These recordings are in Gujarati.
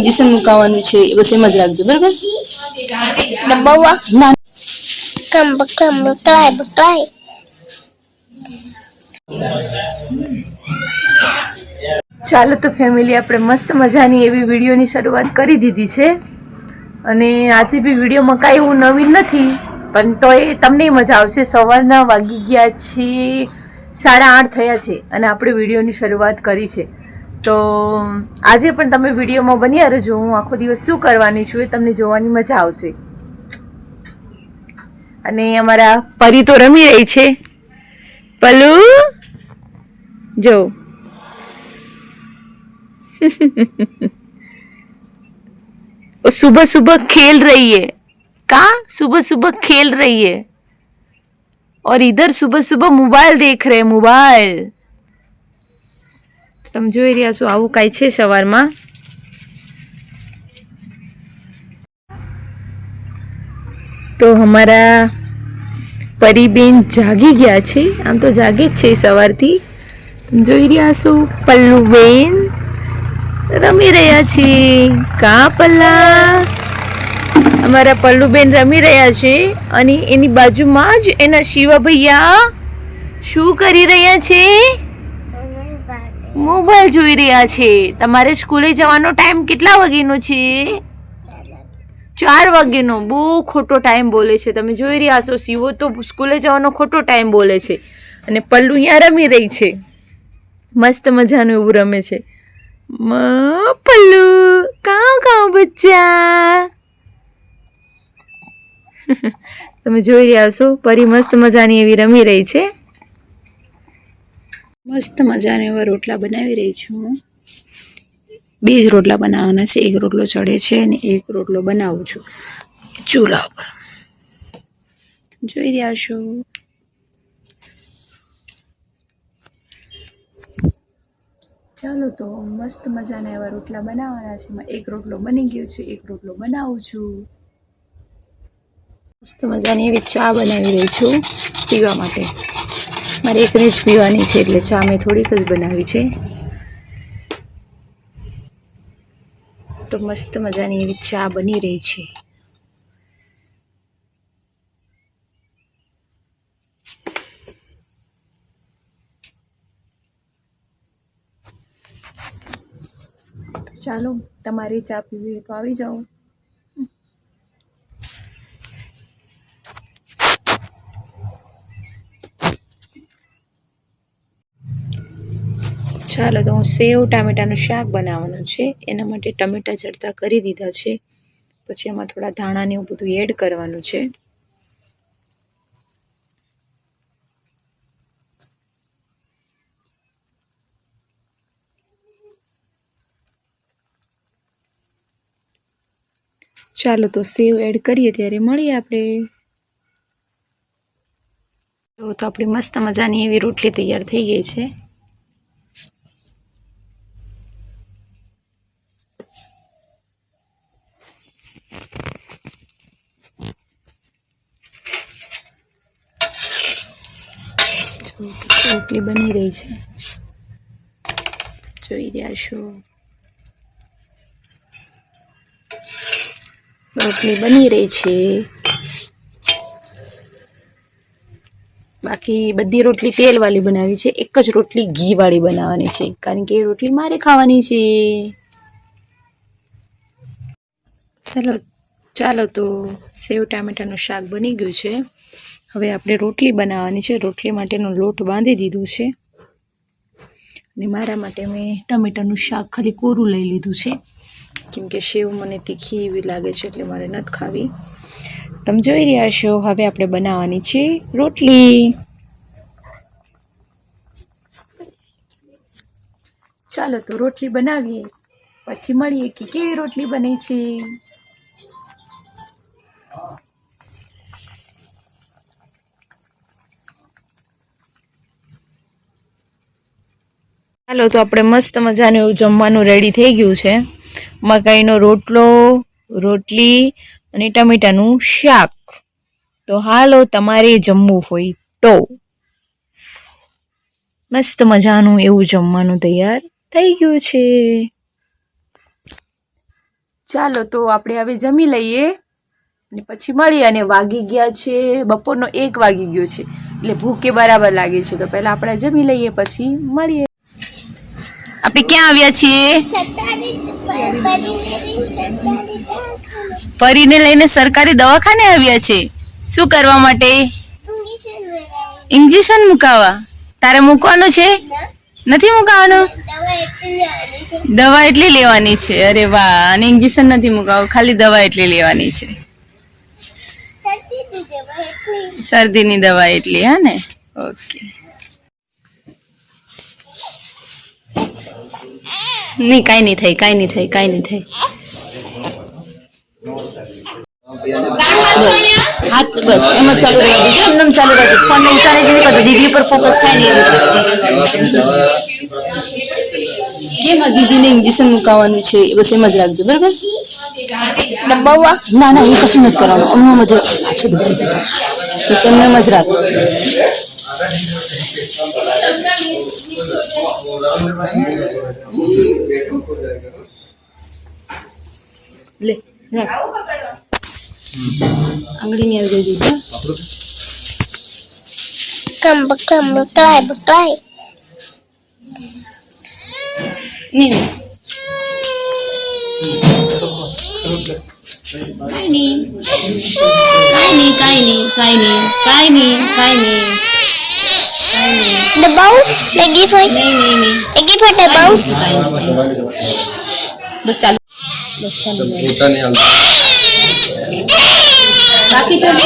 ઇન્જેક્શન મુકાવવાનું છે, બસ એમ જ રાખજો બરાબર. ડબ્બાવા ના ટ્રાય ચાલો તો ફેમિલી, આપણે મસ્ત મજાની એવી વિડીયોની શરૂઆત કરી દીધી છે. અને આજે બી વિડીયોમાં કાંઈ એવું નવીન નથી, પણ તો એ તમને મજા આવશે. સવારના વાગી ગયા છે 8:30 થયા છે અને આપણે વિડીયોની શરૂઆત કરી છે. તો આજે પણ તમે વિડીયોમાં બન્યા રહેજો. હું આખો દિવસ શું કરવાની છું એ તમને જોવાની મજા આવશે. અને અમારા પરી તો રમી રહી છે. પલ્લુ જો सुबह सुबह खेल रही है का, सुबह सुबह खेल रही है और इधर सुबह सुबह मोबाइल देख रहे मोबाइल. તમે જોઈ રહ્યા છો આવું કાંઈ છે સવારમાં. તો અમારા પરીબેન જાગી ગયા છે. આમ તો જાગે જ છે સવારથી. તમે જોઈ રહ્યા છો પલ્લુબેન રમી રહ્યા છીએ. કા પલ્લા, અમારા પલ્લુબેન રમી રહ્યા છે. અને એની બાજુમાં જ એના શિવા ભૈયા શું કરી રહ્યા છે? મોબાઈલ જોઈ રહ્યા છે. તમારે સ્કૂલે જવાનો ટાઈમ કેટલા વાગ્યાનો છે? 4 વાગ્યાનો. બહુ ખોટો ટાઈમ બોલે છે. તમે જોઈ રહ્યા છો શિવો તો સ્કૂલે જવાનો ખોટો ટાઈમ બોલે છે અને પલ્લુ અહીંયા રમી રહી છે. મસ્ત મજાનું એવું રમે છે. पल्लू कहाँ कहाँ बच्चा. તમે જોઈ રહ્યા છો પરી મસ્ત મજાની એવી રમી રહી છે. મસ્ત મજાના એવા રોટલા બનાવી રહી છું. 2 જ રોટલા બનાવવાના છે. એક રોટલો ચડે છે અને એક રોટલો બનાવું છું ચૂલા ઉપર. જોઈ રહ્યા છો. ચાલો તો મસ્ત મજાના એવા રોટલા બનાવવાના છે. એક રોટલો બની ગયો છે, એક રોટલો બનાવું છું. મસ્ત મજાની એવી ચા બનાવી રહી છું પીવા માટે. મારે એકને જ પીવાની છે એટલે ચા મેં થોડીક જ બનાવી છે. તો મસ્ત મજાની એવી ચા બની રહી છે. ચાલો તમારે ચા પીવી હોય તો આવી જાઓ. ચાલો તો હું સેવ ટામેટાનું શાક બનાવવાનું છે. એના માટે ટમેટા ચડતા કરી દીધા છે. પછી એમાં થોડા ધાણા ને એવું બધું એડ કરવાનું છે. ચાલો તો સેવ એડ કરીએ ત્યારે મળીએ આપણે. તો આપણી મસ્ત મજાની એવી રોટલી તૈયાર થઈ ગઈ છે. રોટલી બની રહી છે. જોઈ રહ્યા છો રોટલી બની રહી છે. બાકી બધી રોટલી તેલવાળી બનાવી છે. એક જ રોટલી ઘીવાળી બનાવવાની છે કારણ કે એ રોટલી મારે ખાવાની છે. ચાલો તો સેવ ટામેટાનું શાક બની ગયું છે. હવે આપણે રોટલી બનાવવાની છે. રોટલી માટેનો લોટ બાંધી દીધો છે અને મારા માટે મેં ટામેટાનું શાક ખાલી કોરું લઈ લીધું છે કેમ કે સેવ મને તીખી એવી લાગે છે એટલે મારે નથી ખાવી. તમે જોઈ રહ્યા છો હવે આપણે બનાવવાની છે રોટલી. ચાલો તો રોટલી બનાવીએ પછી મળીએ કે કેવી રોટલી બની છે. ચાલો તો આપણે મસ્ત મજાનું એવું જમવાનું રેડી થઈ ગયું છે. મકાઈનો રોટલો, રોટલી અને ટમેટાનું શાક. તો હાલો તમારે જમવું હોય તો. મસ્ત મજાનું એવું જમવાનું તૈયાર થઈ ગયું છે. ચાલો તો આપણે હવે જમી લઈએ અને પછી મળીએ. અને વાગી ગયા છે બપોરનો 1 વાગી ગયો છે, એટલે ભૂખે બરાબર લાગે છે. તો પહેલા આપણે જમી લઈએ પછી મળીએ. આપણે ક્યાં આવ્યા છીએ? પરીને લઈને સરકારી દવાખાને આવ્યા છે. શું કરવા માટે? ઇન્જેક્શન મુકાવા. તારે મૂકવાનું છે? નથી મુકાવાનું? દવા એટલી લેવાની છે. અરે વાહ. અને ઇન્જેક્શન નથી મુકાવું, ખાલી દવા એટલી લેવાની છે. શરદીની દવા એટલી. હા ને? ઓકે. નહીં, કાંઈ નહીં થાય, કાંઈ નહીં થાય, કાંઈ નહીં થાય. હાથ બસ એમ જ ચાલુ રહેવા દીધું, એમને ચાલુ રાખજો. ફોન ને ઊંચા નહીં કરતો, દીદી ઉપર ફોકસ થાય ને એવું. કેમ આ દીદીને ઇન્જેક્શન મુકાવવાનું છે બસ એમ જ રાખજો, બરાબર? દબાવવા? ના ના, એ કશું નથી કરવાનું. અમને જ બસ એમને જ રાખ. લે રાખ. આંગળી ની આવી ગઈ છે. બકલાય નહીં નહીં, કાંઈ નહીં, કાંઈ નહીં, કાંઈ નહીં, કાંઈ નહીં, કાંઈ નહીં. દબાવ લગી હોય નહીં નહીં નહીં, લગી હોય દબાવ. બસ ચાલુ, બસ ચાલુ. બાકી ચાલુ.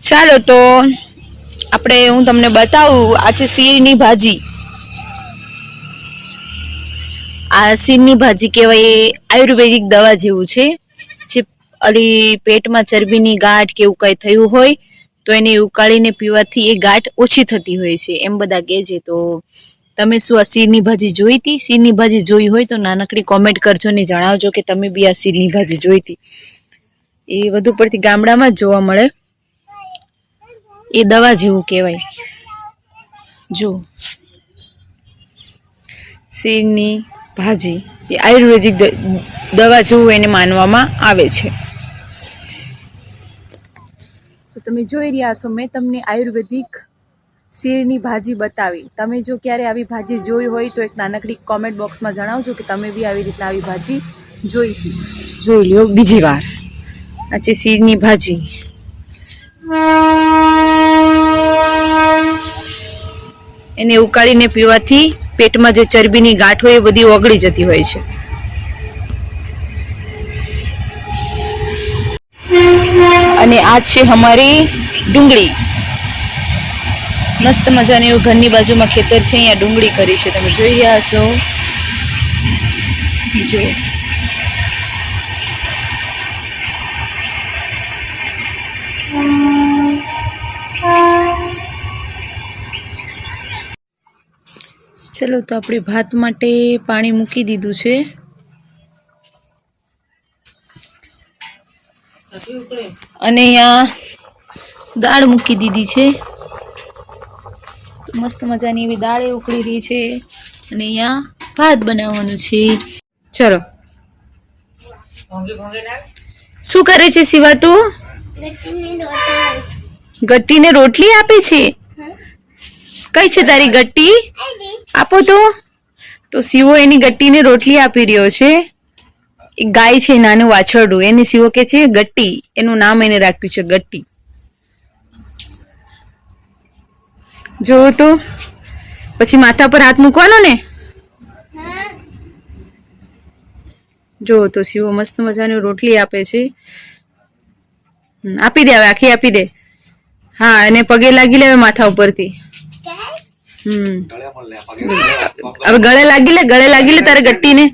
ચાલો તો આપણે હું તમને બતાવું. આ છે શીરની ભાજી. આ શીરની ભાજી કહેવાય. એ આયુર્વેદિક દવા જેવું છે. જે અલી પેટમાં ચરબીની ગાંઠ કે એવું કંઈ થયું હોય તો એને ઉકાળીને પીવાથી એ ગાંઠ ઓછી થતી હોય છે, એમ બધા કહે છે. તો તમે શું આ શીરની ભાજી જોઈ હતી? શીરની ભાજી જોઈ હોય તો નાનકડી કોમેન્ટ કરજો ને જણાવજો કે તમે બી આ શીરની ભાજી જોઈ હતી. એ વધુ પડતી ગામડામાં જ જોવા મળે. એ દવા જેવું કહેવાય. જો શીરની ભાજી એ આયુર્વેદિક દવા જેવું એને માનવામાં આવે છે. તો તમે જોઈ રહ્યા છો, મેં તમને આયુર્વેદિક શીરની ભાજી બતાવી. તમે જો ક્યારે આવી ભાજી જોઈ હોય તો એક નાનકડી કોમેન્ટ બોક્સમાં જણાવજો કે તમે બી આવી રીતના આવી ભાજી જોઈ હતી. જોઈ લ્યો બીજી વાર. આ છે શીરની ભાજી. એને ઉકાળીને પીવાથી પેટમાં જે ચરબીની ગાંઠ હોય એ બધી ઓગળી જતી હોય છે. અને આ છે અમારી ડુંગળી. મસ્ત મજાની એવું ઘરની બાજુમાં ખેતર છે, અહીંયા ડુંગળી કરી છે. તમે જોઈ રહ્યા છો. જો ચલો તો આપણે ભાત માટે પાણી મૂકી દીધું છે. અને અહીંયા દાળ મૂકી દીધી છે. મસ્ત મજાની એવી દાળ ઉકળી રહી છે. અને અહીંયા ભાત બનાવવાનું છે. ચલો શું કરે છે શિવા તું? ગટ્ટીને રોટલી આપે છે. કઈ છે તારી ગટ્ટી? આપો તો શિવો એની ગટ્ટીને રોટલી આપી રહ્યો છે. એક ગાય છે, નાનું વાછરડું, એને શિવો કે છે ગટ્ટી. એનું નામ એને રાખ્યું છે ગટ્ટી. જો તો પછી માથા પર હાથ મૂકવાનો ને. જો તો શિવો મસ્ત મજાની રોટલી આપે છે. આપી દે હવે, આખી આપી દે. હા, અને પગે લાગી લે હવે માથા ઉપરથી. હવે ગળે લાગી લે, ગળે લાગી લે તારે ગટ્ટીને.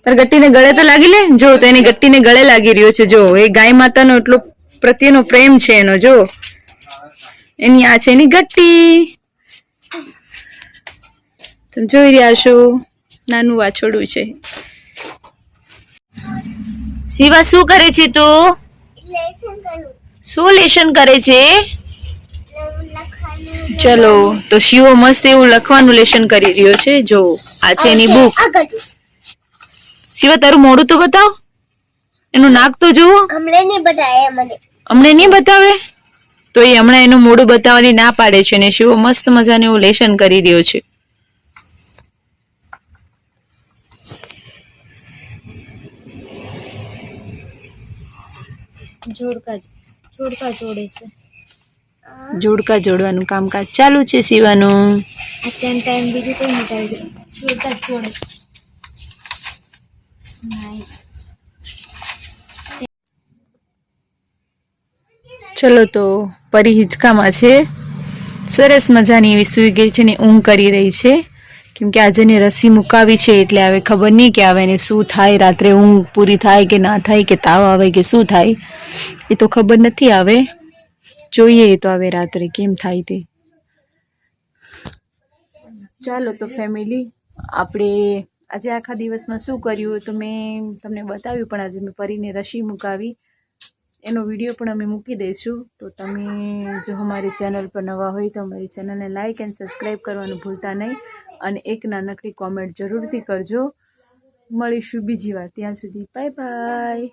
તારે ગટ્ટીને ગળે તો લાગી લે. જો તો એની ગટ્ટીને ગળે લાગી રહ્યો છે. જો એ ગાય માતાનો એટલો પ્રત્યેનો પ્રેમ છે એનો. જો એની આ છે એની ગટ્ટી. તમે જોઈ રહ્યા છો. નાનું વાછોડું છે. શિવા શું કરે છે તું? લેસન કરું. શું લેશન કરે છે? લખવાનું. ચલો તો શિવો મસ્ત એવું લખવાનું લેશન કરી રહ્યો છે. જો આ છે એની બુક. આગળ. શિવા તારું મોઢું તો બતાવ, એનું નાક તો જુઓ. હમણે નહીં બતાયા મને. અમને નહીં બતાવે તો એ હમણાં એનું મોઢું બતાવવાની ના પાડે છે ને શિવો મસ્ત મજાનું એવું લેશન કરી રહ્યો છે. જોડકા જોડવાનું કામકાજ ચાલુ છે શિવાનું. અત્યારે ટાઈમ બીજું કોઈ નથી આવી જોડતા જોડે. ચલો તો પરી હિંચકામાં છે, સરસ મજાની એવી સૂઈ ગઈ છે ને ઊંઘ કરી રહી છે. કેમ કે આજે ને રસી મુકાવી છે એટલે હવે ખબર નહીં કે હવે એને શું થાય, રાત્રે ઊંઘ પૂરી થાય કે ના થાય, કે તાવ આવે કે શું થાય એ તો ખબર નથી. આવે જોઈએ તો હવે રાત્રે કેમ થાય તે. ચાલો તો ફેમિલી, આપણે આજે આખા દિવસમાં શું કર્યું તો મેં તમને બતાવ્યું, પણ આજે મેં પરીને રસી મુકાવી એનો વિડીયો પણ અમે મૂકી દઈશું. તો તમે જો અમારી ચેનલ પર નવા હોય તો અમારી ચેનલને લાઇક એન્ડ સબસ્ક્રાઈબ કરવાનું ભૂલતા નહીં, અને એક નાનકડી કોમેન્ટ જરૂરથી કરજો. મળીશું બીજી વાર, ત્યાં સુધી બાય બાય.